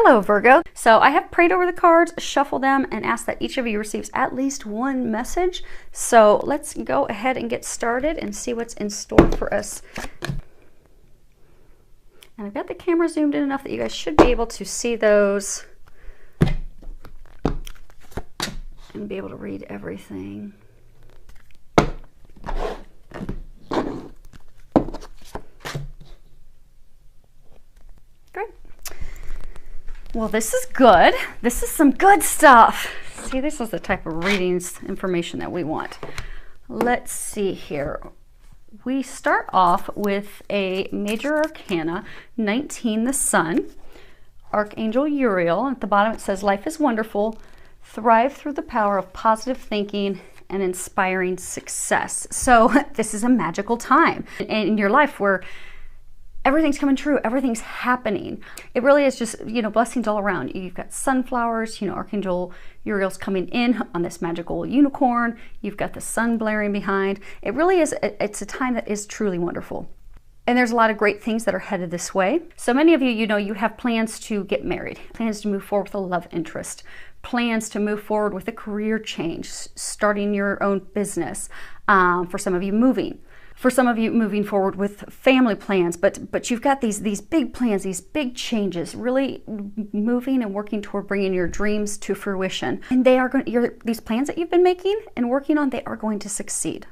Hello, Virgo. So I have prayed over the cards, shuffled them, and asked that each of you receives at least one message. So let's go ahead and get started and see what's in store for us. And I've got the camera zoomed in enough that you guys should be able to see those and be able to read everything. Great. Well, this is good. This is some good stuff. See, this is the type of readings information that we want. Let's see here. We start off with a major arcana, 19, the Sun, Archangel Uriel. At the bottom it says, life is wonderful. Thrive through the power of positive thinking and inspiring success. So this is a magical time in your life where everything's coming true, everything's happening. It really is just, blessings all around. You've got sunflowers, Archangel Uriel's coming in on this magical unicorn. You've got the sun blaring behind. It really is, it's a time that is truly wonderful. And there's a lot of great things that are headed this way. So many of you, you have plans to get married, plans to move forward with a love interest, plans to move forward with a career change, starting your own business, for some of you moving. For some of you moving forward with family plans, but you've got these big plans, these big changes, really moving and working toward bringing your dreams to fruition. And they are going. These plans that you've been making and working on, they are going to succeed,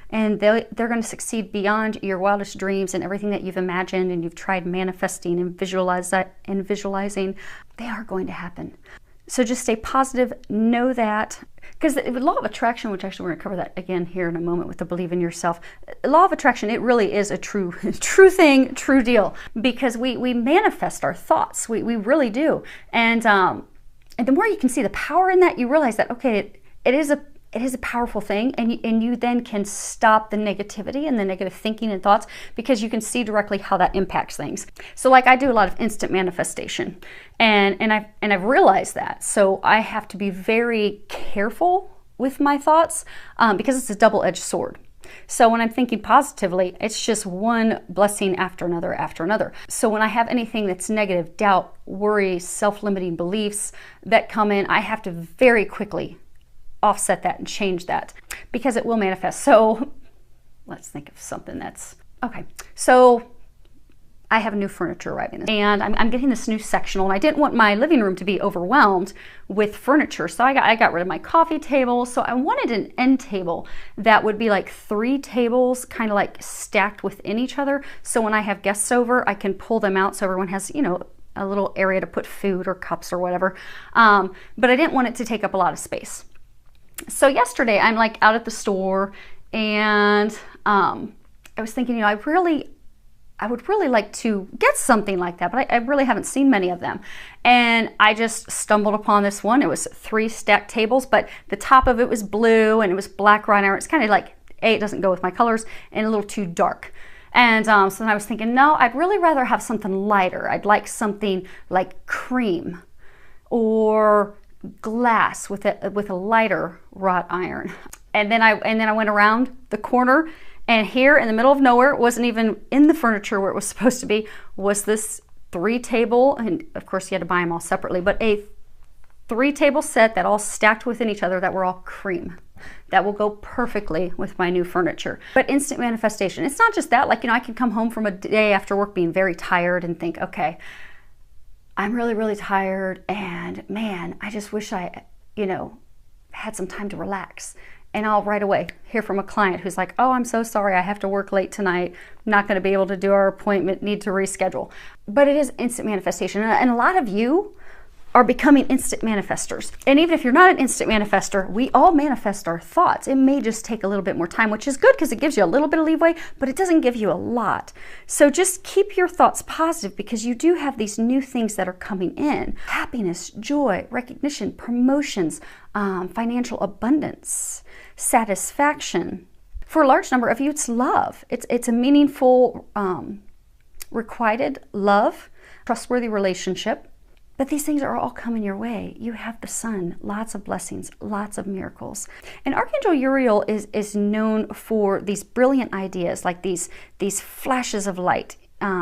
and they're going to succeed beyond your wildest dreams and everything that you've imagined and you've tried manifesting and visualizing. They are going to happen. So just stay positive, know that, because the law of attraction, which actually we're going to cover that again here in a moment with the believe in yourself. The law of attraction, it really is a true thing, true deal, because we manifest our thoughts. We really do. And the more you can see the power in that, you realize that, okay, it is a powerful thing, and you then can stop the negativity and the negative thinking and thoughts because you can see directly how that impacts things. So like I do a lot of instant manifestation, and I've realized that. So I have to be very careful with my thoughts because it's a double-edged sword. So when I'm thinking positively, it's just one blessing after another after another. So when I have anything that's negative, doubt, worry, self-limiting beliefs that come in, I have to very quickly offset that and change that because it will manifest. So let's think of something that's okay. So I have new furniture arriving, and I'm getting this new sectional, and I didn't want my living room to be overwhelmed with furniture, so I got rid of my coffee table. So I wanted an end table that would be like 3 tables kind of like stacked within each other, so when I have guests over I can pull them out so everyone has a little area to put food or cups or whatever, but I didn't want it to take up a lot of space. So yesterday I'm like out at the store, and I was thinking, I would really like to get something like that, but I really haven't seen many of them. And I just stumbled upon this one. It was 3 stacked tables, but the top of it was blue and it was black wrought iron. It's kind of like, it doesn't go with my colors, and a little too dark. And so then I was thinking, no, I'd really rather have something lighter. I'd like something like cream or glass with a lighter wrought iron. And then I went around the corner, and here in the middle of nowhere, it wasn't even in the furniture where it was supposed to be, was this 3 table, and of course you had to buy them all separately, but a 3 table set that all stacked within each other that were all cream. That will go perfectly with my new furniture. But instant manifestation, it's not just that. Like, I can come home from a day after work being very tired and think, okay, I'm really, really tired, and man, I just wish I, had some time to relax. And I'll right away hear from a client who's like, oh, I'm so sorry, I have to work late tonight. I'm not going to be able to do our appointment, need to reschedule. But it is instant manifestation. And a lot of you are becoming instant manifestors. And even if you're not an instant manifester, we all manifest our thoughts. It may just take a little bit more time, which is good because it gives you a little bit of leeway, but it doesn't give you a lot. So just keep your thoughts positive because you do have these new things that are coming in. Happiness, joy, recognition, promotions, financial abundance, satisfaction. For a large number of you, it's love. It's a meaningful, requited love, trustworthy relationship. But these things are all coming your way. You have the sun, lots of blessings, lots of miracles. And Archangel Uriel is known for these brilliant ideas, like these flashes of light.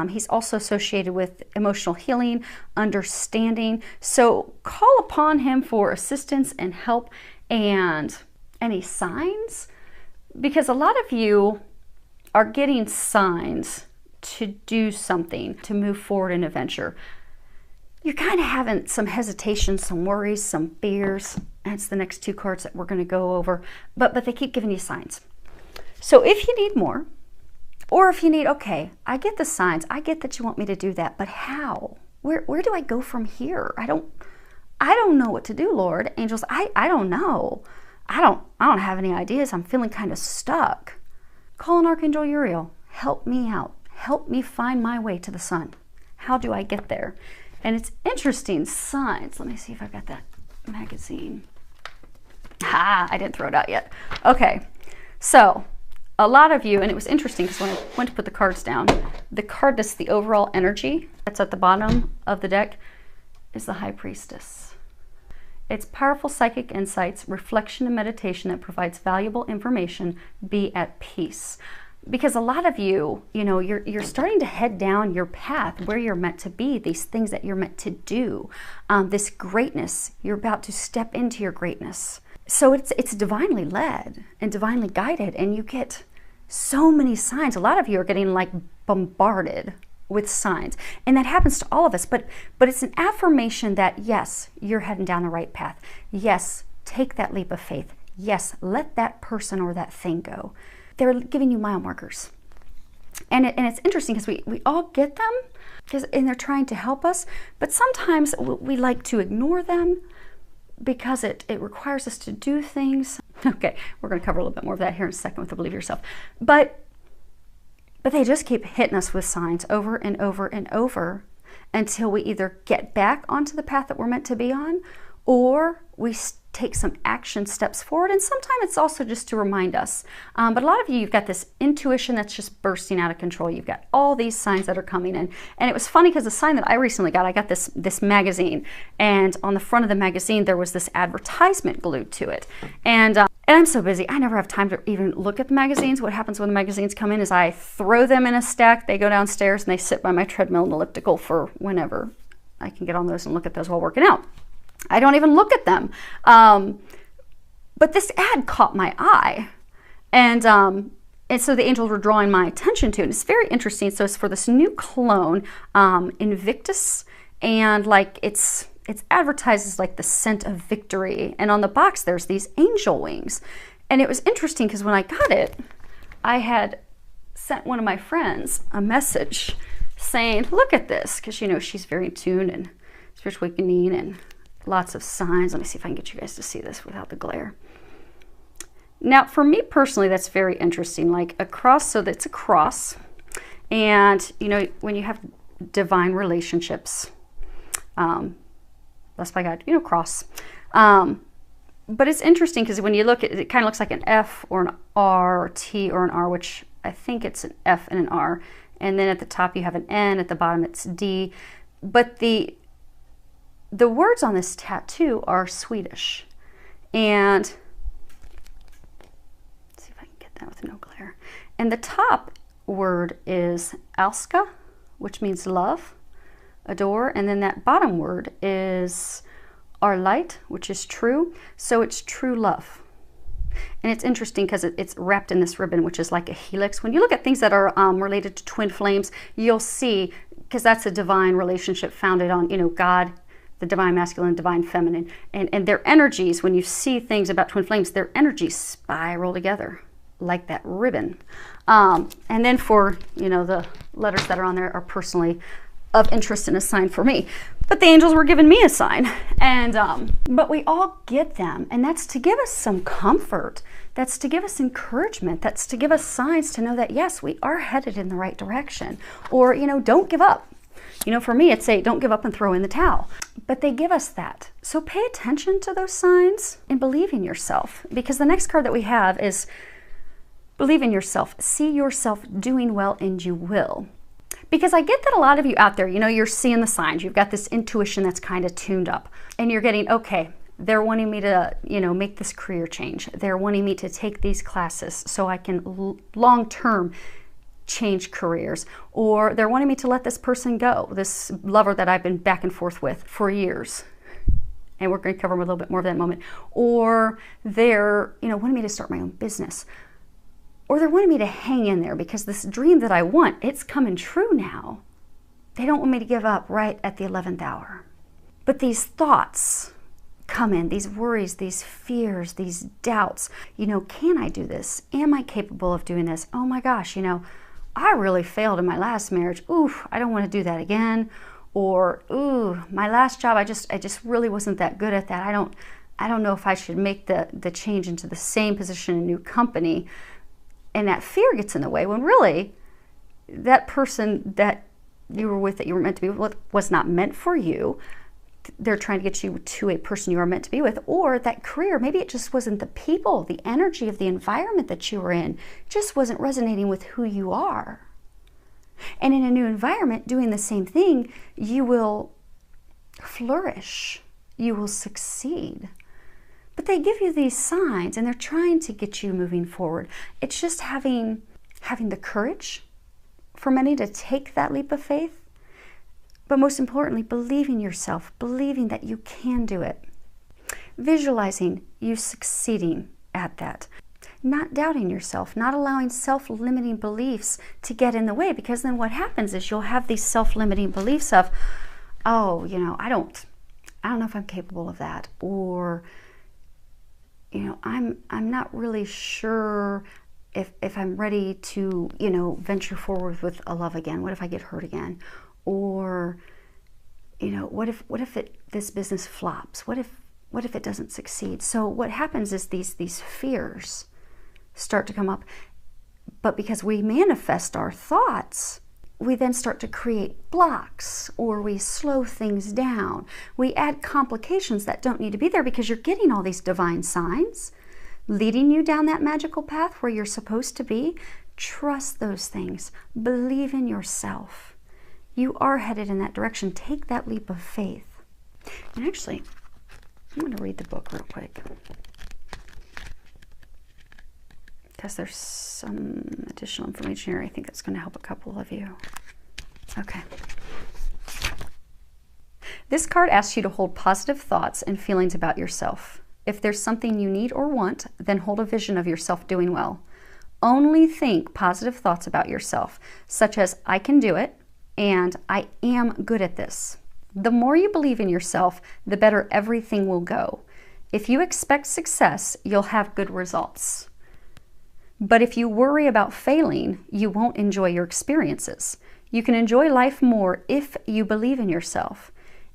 He's also associated with emotional healing, understanding. So call upon him for assistance and help and any signs, because a lot of you are getting signs to do something, to move forward in a venture. You're kind of having some hesitation, some worries, some fears. That's the next two cards that we're going to go over. But they keep giving you signs. So if you need more, or if you need, okay, I get the signs, I get that you want me to do that, but how? Where do I go from here? I don't know what to do, Lord. Angels, I don't know. I don't have any ideas. I'm feeling kind of stuck. Call on Archangel Uriel. Help me out. Help me find my way to the sun. How do I get there? And it's interesting, signs. Let me see if I've got that magazine. I didn't throw it out yet. Okay, so a lot of you, and it was interesting because when I went to put the cards down, the card that's the overall energy that's at the bottom of the deck is the High Priestess. It's powerful psychic insights, reflection and meditation that provides valuable information. Be at peace. Because a lot of you, you're starting to head down your path where you're meant to be, these things that you're meant to do, this greatness. You're about to step into your greatness. So it's divinely led and divinely guided, and you get so many signs. A lot of you are getting like bombarded with signs, and that happens to all of us. But it's an affirmation that yes, you're heading down the right path. Yes, take that leap of faith. Yes, let that person or that thing go. They're giving you mile markers, and it's interesting because we all get them, and they're trying to help us. But sometimes we like to ignore them, because it requires us to do things. Okay, we're going to cover a little bit more of that here in a second with the Believe Yourself. But they just keep hitting us with signs over and over and over until we either get back onto the path that we're meant to be on, or we take some action steps forward. And sometimes it's also just to remind us. But a lot of you, you've got this intuition that's just bursting out of control. You've got all these signs that are coming in. And it was funny because the sign that I recently got, I got this magazine. And on the front of the magazine, there was this advertisement glued to it. And I'm so busy, I never have time to even look at the magazines. What happens when the magazines come in is I throw them in a stack. They go downstairs and they sit by my treadmill and elliptical for whenever I can get on those and look at those while working out. I don't even look at them. But this ad caught my eye. And so the angels were drawing my attention to it. It's very interesting. So it's for this new cologne, Invictus. And like it's advertised as like the scent of victory. And on the box, there's these angel wings. And it was interesting because when I got it, I had sent one of my friends a message saying, look at this. Because, she's very in tune and spiritual awakening and lots of signs. Let me see if I can get you guys to see this without the glare. Now, for me personally, that's very interesting. Like a cross, so that's a cross. And, when you have divine relationships, blessed by God, cross. But it's interesting because when you look at it, it kind of looks like an F or an R or T or an R, which I think it's an F and an R. And then at the top you have an N, at the bottom it's D. But the words on this tattoo are Swedish. And let's see if I can get that with no glare. And the top word is Alska, which means love, adore. And then that bottom word is our light, which is true. So it's true love. And it's interesting because it's wrapped in this ribbon, which is like a helix. When you look at things that are related to twin flames, you'll see, because that's a divine relationship founded on, God, the divine masculine, divine feminine, and their energies, when you see things about twin flames, their energies spiral together like that ribbon. And then for, the letters that are on there are personally of interest and a sign for me. But the angels were giving me a sign. And but we all get them, and that's to give us some comfort. That's to give us encouragement. That's to give us signs to know that, yes, we are headed in the right direction. Or, don't give up. For me, it's don't give up and throw in the towel. But they give us that. So pay attention to those signs and believe in yourself. Because the next card that we have is believe in yourself. See yourself doing well, and you will. Because I get that a lot of you out there, you're seeing the signs. You've got this intuition that's kind of tuned up. And you're getting, okay, they're wanting me to, make this career change. They're wanting me to take these classes so I can long-term change careers, or they're wanting me to let this person go, this lover that I've been back and forth with for years. And we're going to cover a little bit more of that in a moment. Or they're, wanting me to start my own business. Or they're wanting me to hang in there because this dream that I want, it's coming true now. They don't want me to give up right at the 11th hour. But these thoughts come in, these worries, these fears, these doubts. Can I do this? Am I capable of doing this? Oh my gosh, I really failed in my last marriage. Ooh, I don't want to do that again. Or, ooh, my last job, I just really wasn't that good at that. I don't know if I should make the change into the same position in a new company. And that fear gets in the way when really that person that you were with, that you were meant to be with, was not meant for you. They're trying to get you to a person you are meant to be with. Or that career, maybe it just wasn't the people, the energy of the environment that you were in, just wasn't resonating with who you are. And in a new environment, doing the same thing, you will flourish. You will succeed. But they give you these signs, and they're trying to get you moving forward. It's just having the courage for many to take that leap of faith. But most importantly, believing yourself, believing that you can do it. Visualizing you succeeding at that. Not doubting yourself, not allowing self-limiting beliefs to get in the way, because then what happens is you'll have these self-limiting beliefs of, oh, I don't know if I'm capable of that, or I'm not really sure if I'm ready to venture forward with a love again. What if I get hurt again? Or what if this business flops? What if it doesn't succeed? So what happens is these fears start to come up, but because we manifest our thoughts, we then start to create blocks, or we slow things down. We add complications that don't need to be there, because you're getting all these divine signs leading you down that magical path where you're supposed to be. Trust those things. Believe in yourself. You are headed in that direction. Take that leap of faith. And actually, I'm going to read the book real quick, because there's some additional information here I think that's going to help a couple of you. Okay. This card asks you to hold positive thoughts and feelings about yourself. If there's something you need or want, then hold a vision of yourself doing well. Only think positive thoughts about yourself, such as, I can do it, and I am good at this. The more you believe in yourself, the better everything will go. If you expect success, you'll have good results. But if you worry about failing, you won't enjoy your experiences. You can enjoy life more if you believe in yourself.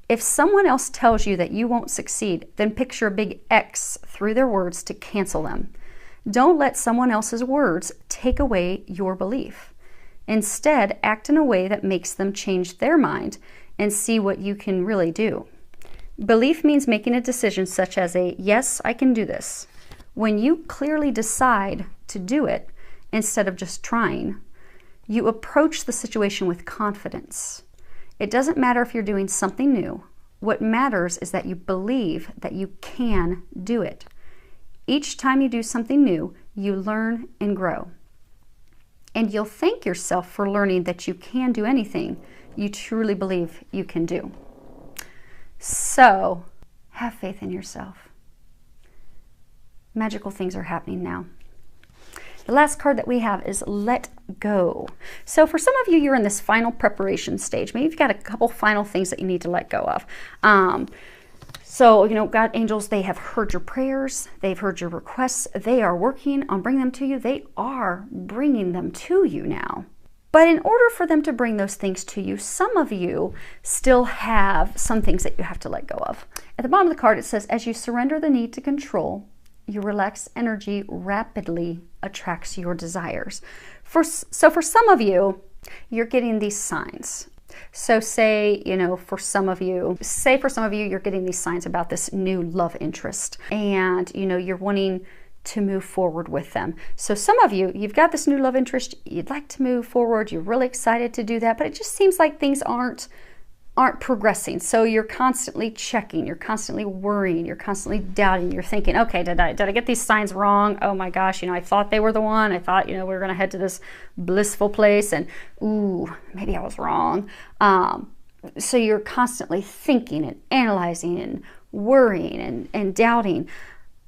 If someone else tells you that you won't succeed, then picture a big X through their words to cancel them. Don't let someone else's words take away your belief. Instead, act in a way that makes them change their mind and see what you can really do. Belief means making a decision such as a, yes, I can do this. When you clearly decide to do it, instead of just trying, you approach the situation with confidence. It doesn't matter if you're doing something new. What matters is that you believe that you can do it. Each time you do something new, you learn and grow. And you'll thank yourself for learning that you can do anything you truly believe you can do. So, have faith in yourself. Magical things are happening now. The last card that we have is Let Go. So for some of you, you're in this final preparation stage. Maybe you've got a couple final things that you need to let go of. So, God, angels, they have heard your prayers. They've heard your requests. They are working on bringing them to you. They are bringing them to you now. But in order for them to bring those things to you, some of you still have some things that you have to let go of. At the bottom of the card, it says, as you surrender the need to control, your relaxed energy rapidly attracts your desires. So for some of you, you're getting these signs. So say, for some of you, you're getting these signs about this new love interest, and, you're wanting to move forward with them. So some of you, you've got this new love interest, you'd like to move forward, you're really excited to do that, but it just seems like things aren't aren't progressing. So you're constantly checking, you're constantly worrying, you're constantly doubting, you're thinking, okay, did I get these signs wrong? Oh my gosh, I thought they were the one. I thought, we were going to head to this blissful place, and ooh, maybe I was wrong. So you're constantly thinking and analyzing and worrying and doubting.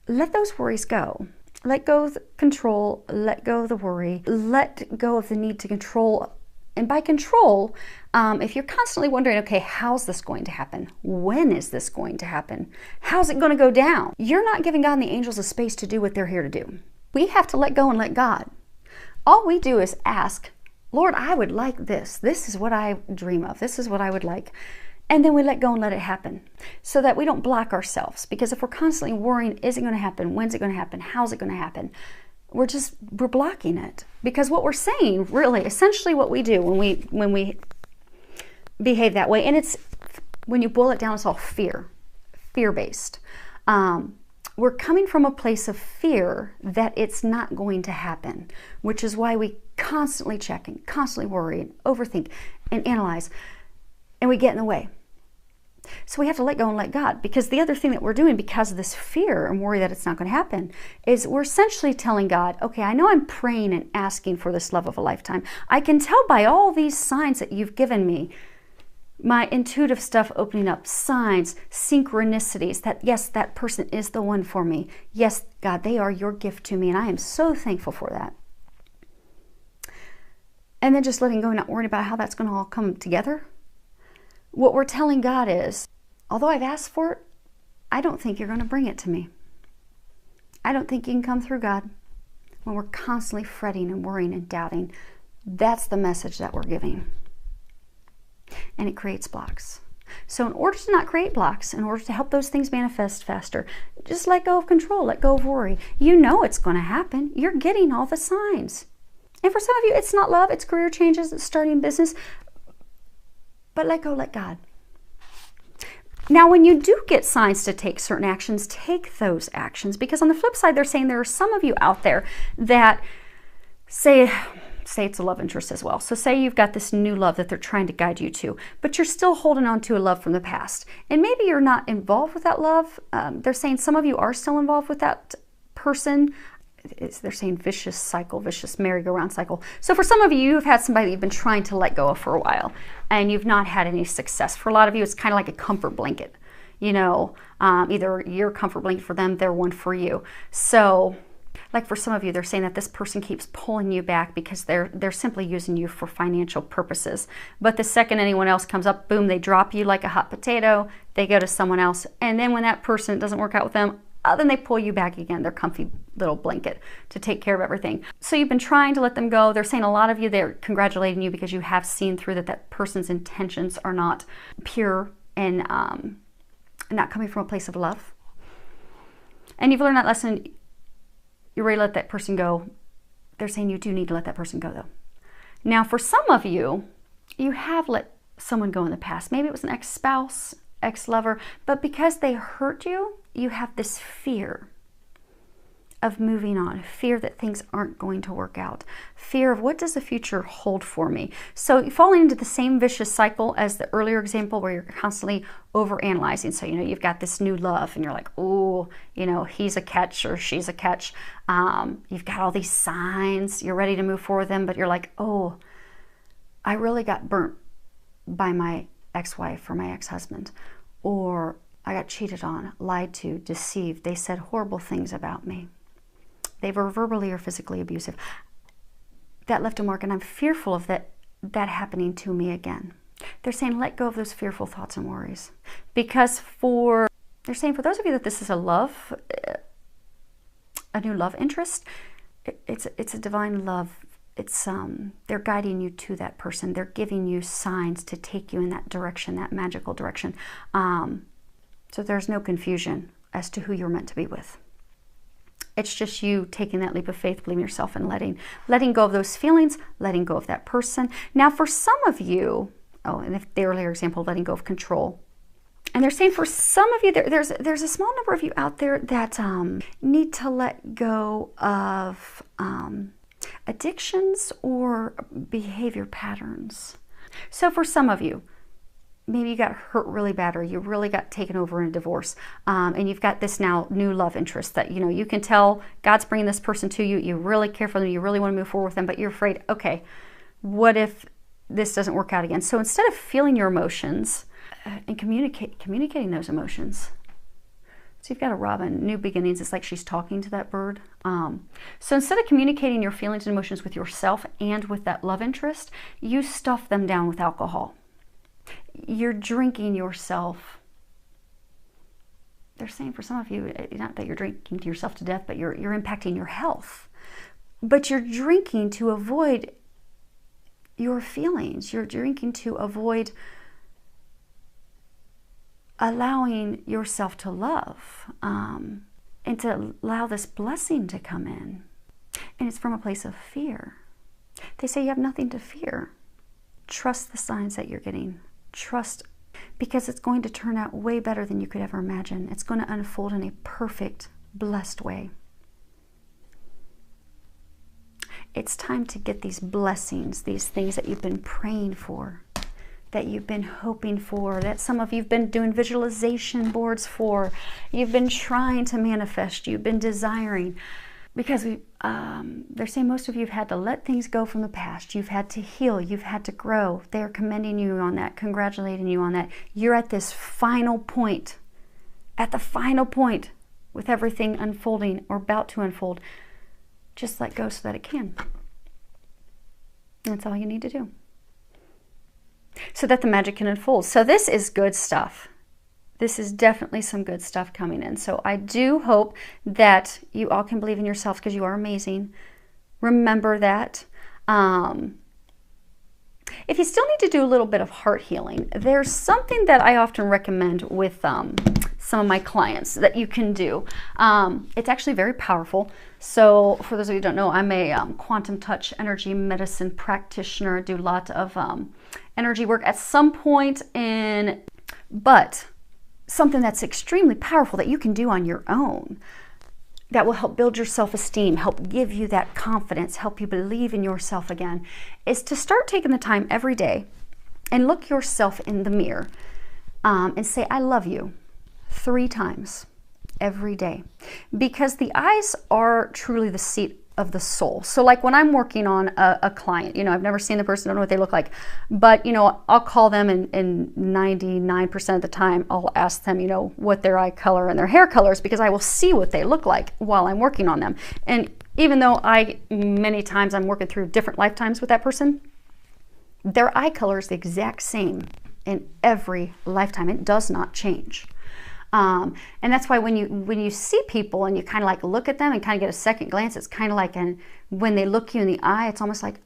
Let those worries go. Let go of the control, let go of the worry, let go of the need to control. And by control, if you're constantly wondering, okay, how's this going to happen? When is this going to happen? How's it going to go down? You're not giving God and the angels a space to do what they're here to do. We have to let go and let God. All we do is ask, Lord, I would like this. This is what I dream of. This is what I would like. And then we let go and let it happen so that we don't block ourselves. Because if we're constantly worrying, is it going to happen? When's it going to happen? How's it going to happen? We're blocking it. Because what we're saying, really, essentially what we do when we behave that way, and it's, when you boil it down, it's all fear-based. We're coming from a place of fear that it's not going to happen, which is why we constantly check and constantly worry and overthink and analyze, and we get in the way. So we have to let go and let God, because the other thing that we're doing because of this fear and worry that it's not going to happen is we're essentially telling God, okay, I know I'm praying and asking for this love of a lifetime. I can tell by all these signs that you've given me, my intuitive stuff opening up, signs, synchronicities, that yes, that person is the one for me. Yes, God, they are your gift to me, and I am so thankful for that. And then just letting go and not worrying about how that's going to all come together. What we're telling God is, although I've asked for it, I don't think you're going to bring it to me. I don't think you can come through, God. When we're constantly fretting and worrying and doubting, that's the message that we're giving. And it creates blocks. So in order to not create blocks, in order to help those things manifest faster, just let go of control, let go of worry. You know it's going to happen. You're getting all the signs. And for some of you, it's not love, it's career changes, it's starting business. But let go, let God. Now, when you do get signs to take certain actions, take those actions. Because on the flip side, they're saying there are some of you out there that say it's a love interest as well. So say you've got this new love that they're trying to guide you to, but you're still holding on to a love from the past. And maybe you're not involved with that love. They're saying some of you are still involved with that person. They're saying vicious cycle, vicious merry-go-round cycle. So for some of you, you've had somebody that you've been trying to let go of for a while, and you've not had any success. For a lot of you, it's kind of like a comfort blanket. Either you're a comfort blanket for them, they're one for you. So like for some of you, they're saying that this person keeps pulling you back because they're simply using you for financial purposes. But the second anyone else comes up, boom, they drop you like a hot potato. They go to someone else. And then when that person doesn't work out with them, then they pull you back again, their comfy little blanket to take care of everything. So you've been trying to let them go. They're saying a lot of you, they're congratulating you because you have seen through that person's intentions are not pure and not coming from a place of love. And you've learned that lesson. You're ready to let that person go. They're saying you do need to let that person go, though. Now, for some of you, you have let someone go in the past. Maybe it was an ex-spouse, ex-lover, but because they hurt you, you have this fear of moving on, fear that things aren't going to work out, fear of what does the future hold for me. So you fall into the same vicious cycle as the earlier example where you're constantly overanalyzing. So, you've got this new love and you're like, oh, he's a catch or she's a catch. You've got all these signs, you're ready to move forward with them, but you're like, oh, I really got burnt by my ex-wife or my ex-husband, or I got cheated on, lied to, deceived. They said horrible things about me. They were verbally or physically abusive. That left a mark, and I'm fearful of that happening to me again. They're saying let go of those fearful thoughts and worries. Because they're saying for those of you that this is a new love interest, it's a divine love. It's they're guiding you to that person. They're giving you signs to take you in that direction, that magical direction. So there's no confusion as to who you're meant to be with. It's just you taking that leap of faith, believing yourself, and letting go of those feelings, letting go of that person. Now, for some of you, and the earlier example, letting go of control. And they're saying for some of you, there's a small number of you out there that need to let go of addictions or behavior patterns. So for some of you, maybe you got hurt really bad, or you really got taken over in a divorce, and you've got this now new love interest that, you know, you can tell God's bringing this person to you. You really care for them. You really want to move forward with them, but you're afraid, okay, what if this doesn't work out again? So instead of feeling your emotions and communicating those emotions. So you've got a robin, new beginnings. It's like she's talking to that bird. So instead of communicating your feelings and emotions with yourself and with that love interest, you stuff them down with alcohol. You're drinking yourself. They're saying for some of you, not that you're drinking to yourself to death, but you're impacting your health. But you're drinking to avoid your feelings. You're drinking to avoid allowing yourself to love, and to allow this blessing to come in. And it's from a place of fear. They say you have nothing to fear. Trust the signs that you're getting. Trust, because it's going to turn out way better than you could ever imagine. It's going to unfold in a perfect, blessed way. It's time to get these blessings, these things that you've been praying for, that you've been hoping for, that some of you've been doing visualization boards for, you've been trying to manifest, you've been desiring. Because they're saying most of you have had to let things go from the past. You've had to heal. You've had to grow. They're commending you on that, congratulating you on that. You're at this final point, at the final point with everything unfolding or about to unfold. Just let go so that it can. That's all you need to do, so that the magic can unfold. So this is good stuff. This is definitely some good stuff coming in. So I do hope that you all can believe in yourselves, because you are amazing. Remember that. If you still need to do a little bit of heart healing, there's something that I often recommend with some of my clients that you can do. It's actually very powerful. So for those of you who don't know, I'm a quantum touch energy medicine practitioner. I do a lot of energy work at some point but something that's extremely powerful that you can do on your own, that will help build your self-esteem, help give you that confidence, help you believe in yourself again, is to start taking the time every day and look yourself in the mirror and say, I love you 3 times every day. Because the eyes are truly the seat of the soul. So like when I'm working on a client, you know, I've never seen the person, don't know what they look like, but you know, I'll call them, and 99% of the time I'll ask them, you know, what their eye color and their hair color is, because I will see what they look like while I'm working on them. And even though many times I'm working through different lifetimes with that person, their eye color is the exact same in every lifetime. It does not change. And that's why when you see people and you kind of like look at them and kind of get a second glance, it's kind of like, when they look you in the eye, it's almost like,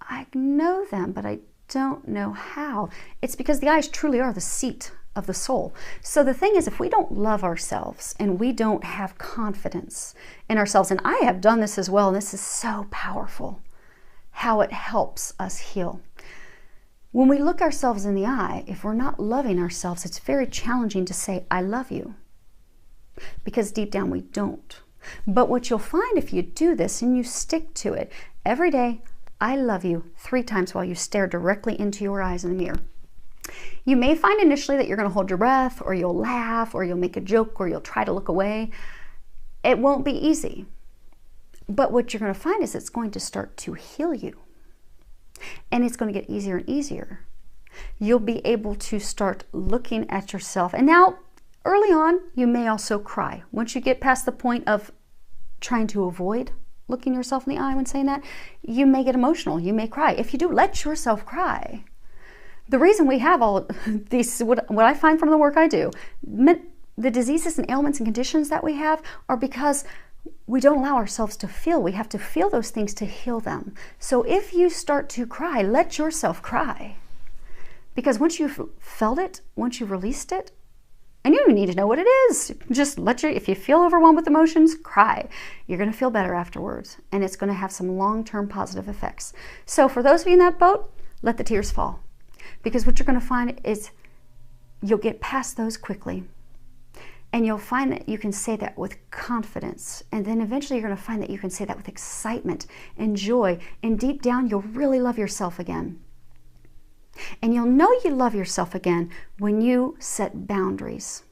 I know them, but I don't know how. It's because the eyes truly are the seat of the soul. So the thing is, if we don't love ourselves and we don't have confidence in ourselves, and I have done this as well, and this is so powerful, how it helps us heal. When we look ourselves in the eye, if we're not loving ourselves, it's very challenging to say, I love you. Because deep down we don't. But what you'll find if you do this and you stick to it every day, I love you 3 times while you stare directly into your eyes in the mirror. You may find initially that you're going to hold your breath, or you'll laugh, or you'll make a joke, or you'll try to look away. It won't be easy. But what you're going to find is it's going to start to heal you. And it's going to get easier and easier. You'll be able to start looking at yourself. And now, early on, you may also cry. Once you get past the point of trying to avoid looking yourself in the eye when saying that, you may get emotional. You may cry. If you do, let yourself cry. The reason we have all these, what I find from the work I do, the diseases and ailments and conditions that we have are because we don't allow ourselves to feel. We have to feel those things to heal them. So if you start to cry, let yourself cry. Because once you've felt it, once you've released it, and you don't need to know what it is, just if you feel overwhelmed with emotions, cry. You're going to feel better afterwards, and it's going to have some long-term positive effects. So for those of you in that boat, let the tears fall. Because what you're going to find is you'll get past those quickly. And you'll find that you can say that with confidence. And then eventually you're going to find that you can say that with excitement and joy. And deep down, you'll really love yourself again. And you'll know you love yourself again when you set boundaries,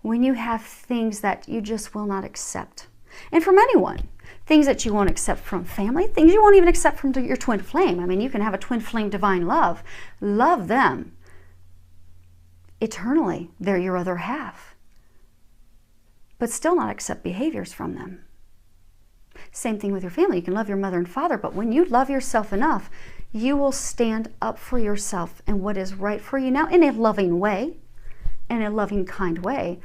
when you have things that you just will not accept. And from anyone, things that you won't accept from family, things you won't even accept from your twin flame. I mean, you can have a twin flame divine love. Love them eternally. They're your other half. But still not accept behaviors from them. Same thing with your family. You can love your mother and father, but when you love yourself enough, you will stand up for yourself and what is right for you now in a loving way, in a loving, kind way.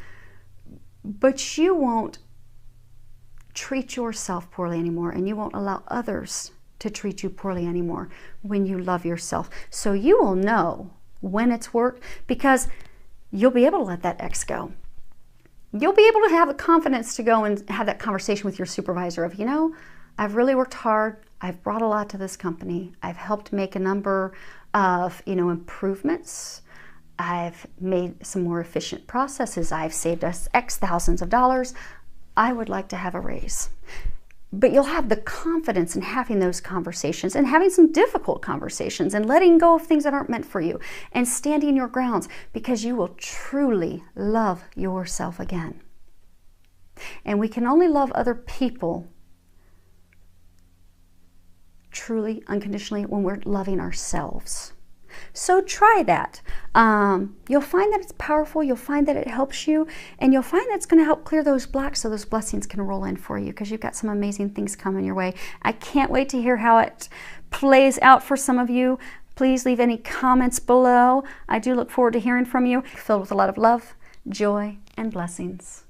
But you won't treat yourself poorly anymore, and you won't allow others to treat you poorly anymore when you love yourself. So you will know when it's worked, because you'll be able to let that ex go. You'll be able to have the confidence to go and have that conversation with your supervisor of, you know, I've really worked hard. I've brought a lot to this company. I've helped make a number of, improvements. I've made some more efficient processes. I've saved us X thousands of dollars. I would like to have a raise. But you'll have the confidence in having those conversations and having some difficult conversations and letting go of things that aren't meant for you and standing your grounds, because you will truly love yourself again. And we can only love other people truly, unconditionally, when we're loving ourselves. So try that. You'll find that it's powerful. You'll find that it helps you, and you'll find that it's going to help clear those blocks so those blessings can roll in for you, because you've got some amazing things coming your way. I can't wait to hear how it plays out for some of you. Please leave any comments below. I do look forward to hearing from you, filled with a lot of love, joy, and blessings.